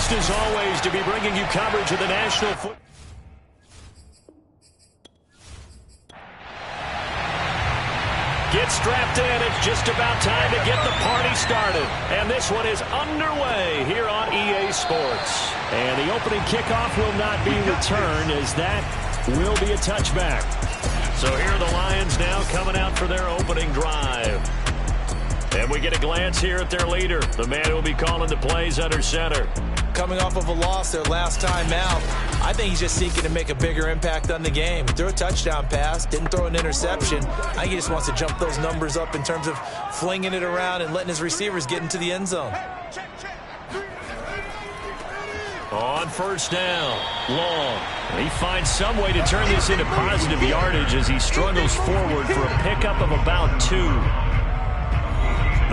Pleased as always to be bringing you coverage of the National Football. Get strapped in. It's just about time to get the party started. And this one is underway here on EA Sports. And the opening kickoff will not be returned, as that will be a touchback. So here are the Lions now coming out for their opening drive. And we get a glance here at their leader, the man who will be calling the plays under center. Coming off of a loss their last time out, I think he's just seeking to make a bigger impact on the game. He threw a touchdown pass, didn't throw an interception. I think he just wants to jump those numbers up in terms of flinging it around and letting his receivers get into the end zone. On first down, Long. He finds some way to turn this into positive yardage as he struggles forward for a pickup of about 2.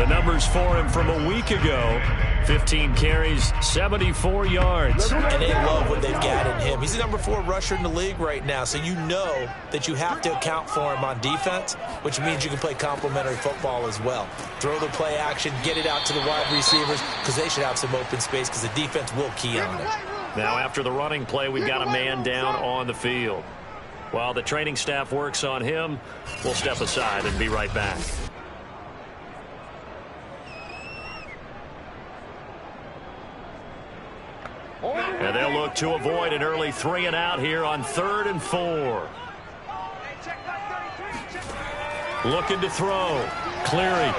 The numbers for him from a week ago: 15 carries, 74 yards. And they love what they've got in him. He's the number 4 rusher in the league right now, so you know that you have to account for him on defense, which means you can play complementary football as well. Throw the play action, get it out to the wide receivers, because they should have some open space, because the defense will key on it. Now after the running play, we've got a man down on the field. While the training staff works on him, we'll step aside and be right back. And they'll look to avoid an early 3 and out here on 3rd and 4. Looking to throw. Cleary.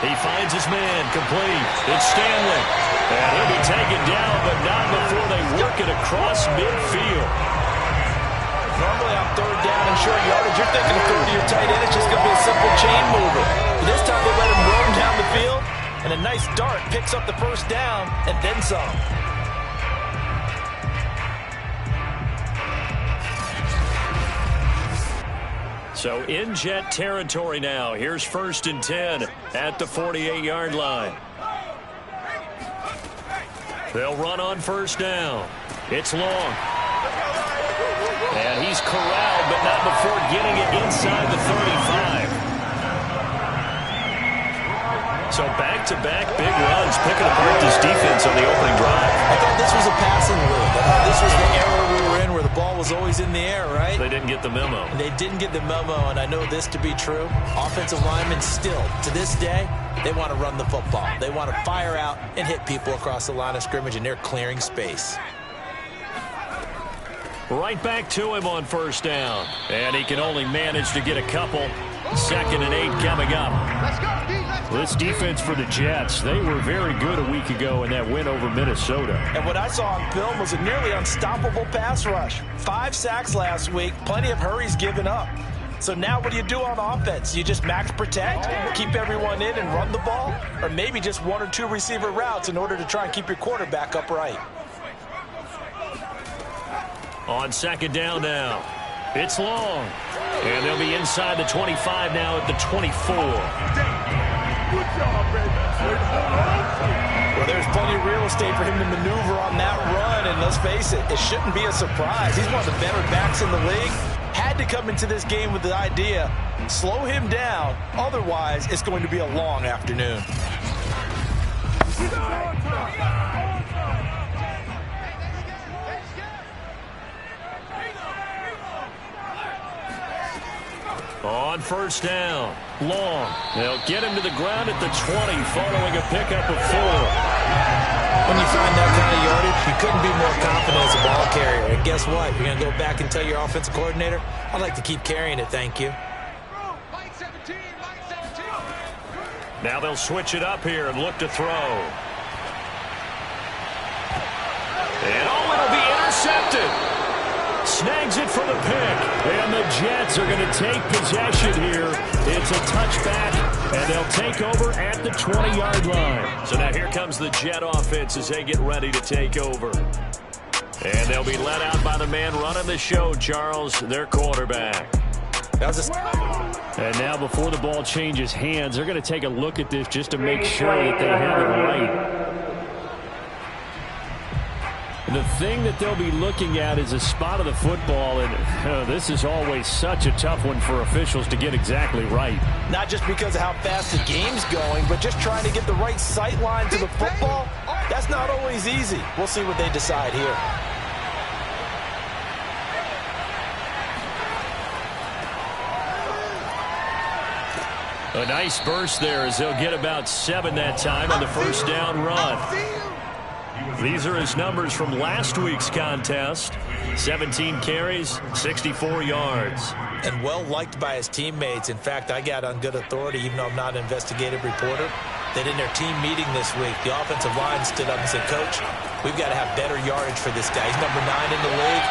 He finds his man. Complete. It's Stanley. And he'll be taken down, but not before they work it across midfield. Normally on 3rd down and short yardage, you're thinking of throwing to your tight end. It's just going to be a simple chain mover. But this time they let him roam down the field. And a nice dart picks up the first down and then some. So in Jet territory now. Here's 1st and 10 at the 48-yard line. They'll run on first down. It's Long. And he's corralled, but not before getting it inside the 35. So back-to-back big runs, picking apart this defense on the opening drive. I thought this was a passing league. I thought this was the era we were in where the ball was always in the air, right? They didn't get the memo. And they didn't get the memo, and I know this to be true. Offensive linemen still, to this day, they want to run the football. They want to fire out and hit people across the line of scrimmage, and they're clearing space. Right back to him on first down. And he can only manage to get a couple. 2nd and 8 coming up. This defense for the Jets, they were very good a week ago in that win over Minnesota. And what I saw on film was a nearly unstoppable pass rush. 5 sacks last week, plenty of hurries given up. So now what do you do on offense? You just max protect, keep everyone in and run the ball? Or maybe just 1 or 2 receiver routes in order to try and keep your quarterback upright? On 2nd down now, it's Long. And they'll be inside the 25 now at the 24. Well, there's plenty of real estate for him to maneuver on that run, and let's face it, it shouldn't be a surprise. He's one of the better backs in the league. Had to come into this game with the idea, slow him down, otherwise it's going to be a long afternoon. On first down, Long. They'll get him to the ground at the 20 following a pickup of 4. When you find that kind of yardage, you couldn't be more confident as a ball carrier. And guess what? You're going to go back and tell your offensive coordinator, I'd like to keep carrying it, thank you. Now they'll switch it up here and look to throw. And it'll be intercepted. Snags it for the pick, and the Jets are going to take possession here. It's a touchback, and they'll take over at the 20-yard line. So now here comes the Jet offense as they get ready to take over. And they'll be led out by the man running the show, Charles, their quarterback. And now before the ball changes hands, they're going to take a look at this just to make sure that they have it right. The thing that they'll be looking at is a spot of the football, and this is always such a tough one for officials to get exactly right. Not just because of how fast the game's going, but just trying to get the right sight line to the football. That's not always easy. We'll see what they decide here. A nice burst there as they'll get about 7 that time on the first down run. These are his numbers from last week's contest. 17 carries, 64 yards. And well liked by his teammates. In fact, I got on good authority, even though I'm not an investigative reporter, that in their team meeting this week, the offensive line stood up and said, Coach, we've got to have better yardage for this guy. He's number 9 in the league.